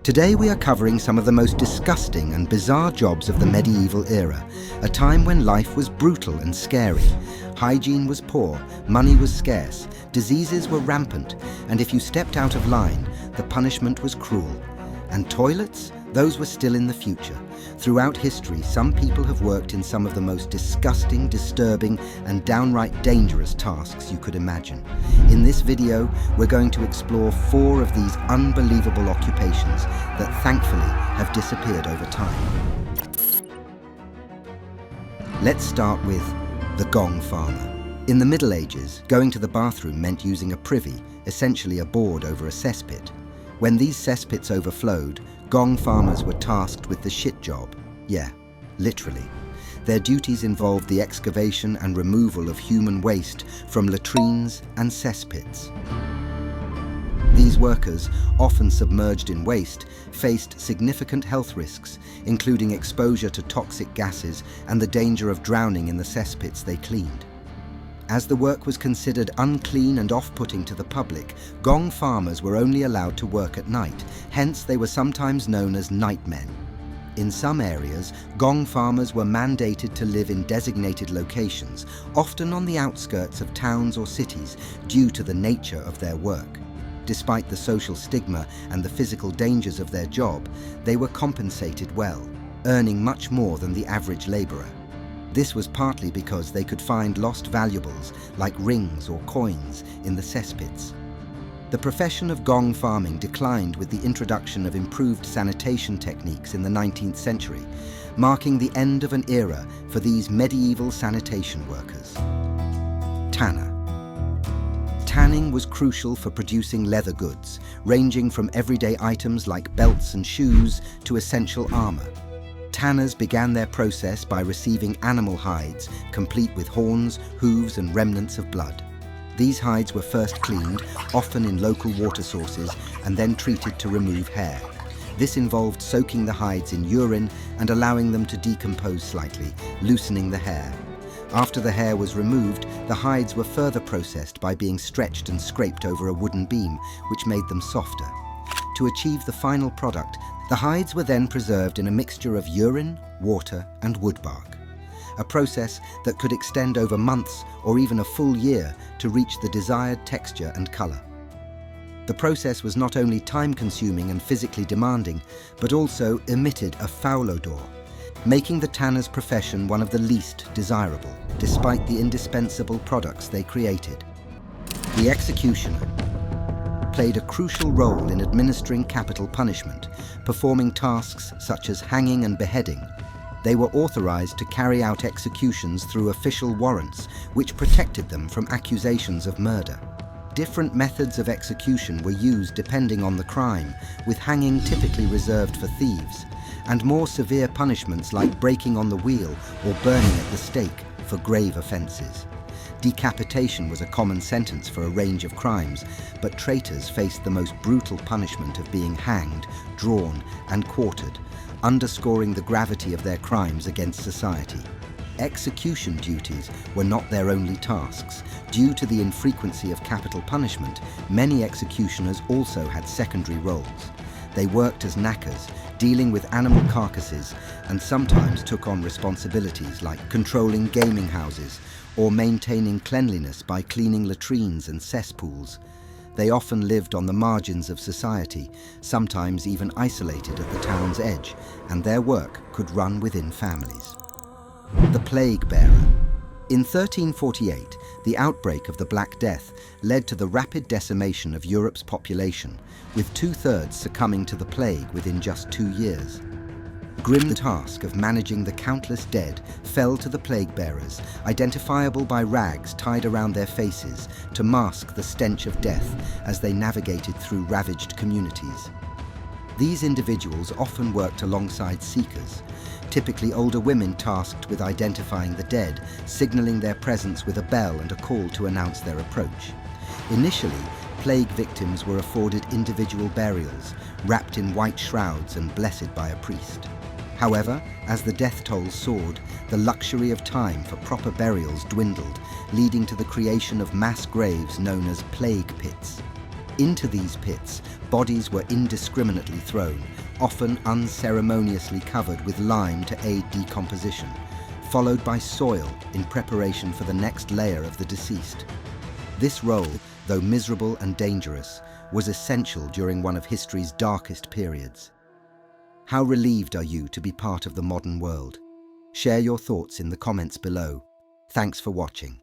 Today we are covering some of the most disgusting and bizarre jobs of the medieval era, a time when life was brutal and scary. Hygiene was poor, money was scarce, diseases were rampant, and if you stepped out of line, the punishment was cruel. And toilets? Those were still in the future. Throughout history, some people have worked in some of the most disgusting, disturbing, and downright dangerous tasks you could imagine. In this video, we're going to explore 4 of these unbelievable occupations that thankfully have disappeared over time. Let's start with the Gong Farmer. In the Middle Ages, going to the bathroom meant using a privy, essentially a board over a cesspit. When these cesspits overflowed, Gong farmers were tasked with the shit job. Yeah, literally. Their duties involved the excavation and removal of human waste from latrines and cesspits. These workers, often submerged in waste, faced significant health risks, including exposure to toxic gases and the danger of drowning in the cesspits they cleaned. As the work was considered unclean and off-putting to the public, Gong farmers were only allowed to work at night, hence they were sometimes known as nightmen. In some areas, Gong farmers were mandated to live in designated locations, often on the outskirts of towns or cities, due to the nature of their work. Despite the social stigma and the physical dangers of their job, they were compensated well, earning much more than the average laborer. This was partly because they could find lost valuables like rings or coins in the cesspits. The profession of gong farming declined with the introduction of improved sanitation techniques in the 19th century, marking the end of an era for these medieval sanitation workers. Tanner. Tanning was crucial for producing leather goods, ranging from everyday items like belts and shoes to essential armor. Tanners began their process by receiving animal hides, complete with horns, hooves, and remnants of blood. These hides were first cleaned, often in local water sources, and then treated to remove hair. This involved soaking the hides in urine and allowing them to decompose slightly, loosening the hair. After the hair was removed, the hides were further processed by being stretched and scraped over a wooden beam, which made them softer. To achieve the final product, the hides were then preserved in a mixture of urine, water, and wood bark, a process that could extend over months or even a full year to reach the desired texture and color. The process was not only time-consuming and physically demanding, but also emitted a foul odor, making the tanner's profession one of the least desirable, despite the indispensable products they created. The executioner played a crucial role in administering capital punishment, performing tasks such as hanging and beheading. They were authorized to carry out executions through official warrants, which protected them from accusations of murder. Different methods of execution were used depending on the crime, with hanging typically reserved for thieves, and more severe punishments like breaking on the wheel or burning at the stake for grave offenses. Decapitation was a common sentence for a range of crimes, but traitors faced the most brutal punishment of being hanged, drawn, and quartered, underscoring the gravity of their crimes against society. Execution duties were not their only tasks. Due to the infrequency of capital punishment, many executioners also had secondary roles. They worked as knackers, dealing with animal carcasses, and sometimes took on responsibilities like controlling gaming houses or maintaining cleanliness by cleaning latrines and cesspools. They often lived on the margins of society, sometimes even isolated at the town's edge, and their work could run within families. The Pleague Bearer. In 1348, the outbreak of the Black Death led to the rapid decimation of Europe's population, with 2/3 succumbing to the plague within just 2 years. Grim task of managing the countless dead fell to the plague bearers, identifiable by rags tied around their faces to mask the stench of death as they navigated through ravaged communities. These individuals often worked alongside seekers, typically older women tasked with identifying the dead, signaling their presence with a bell and a call to announce their approach. Initially, plague victims were afforded individual burials, wrapped in white shrouds and blessed by a priest. However, as the death toll soared, the luxury of time for proper burials dwindled, leading to the creation of mass graves known as plague pits. Into these pits, bodies were indiscriminately thrown, often unceremoniously covered with lime to aid decomposition, followed by soil in preparation for the next layer of the deceased. This role, though miserable and dangerous, was essential during one of history's darkest periods. How relieved are you to be part of the modern world? Share your thoughts in the comments below. Thanks for watching.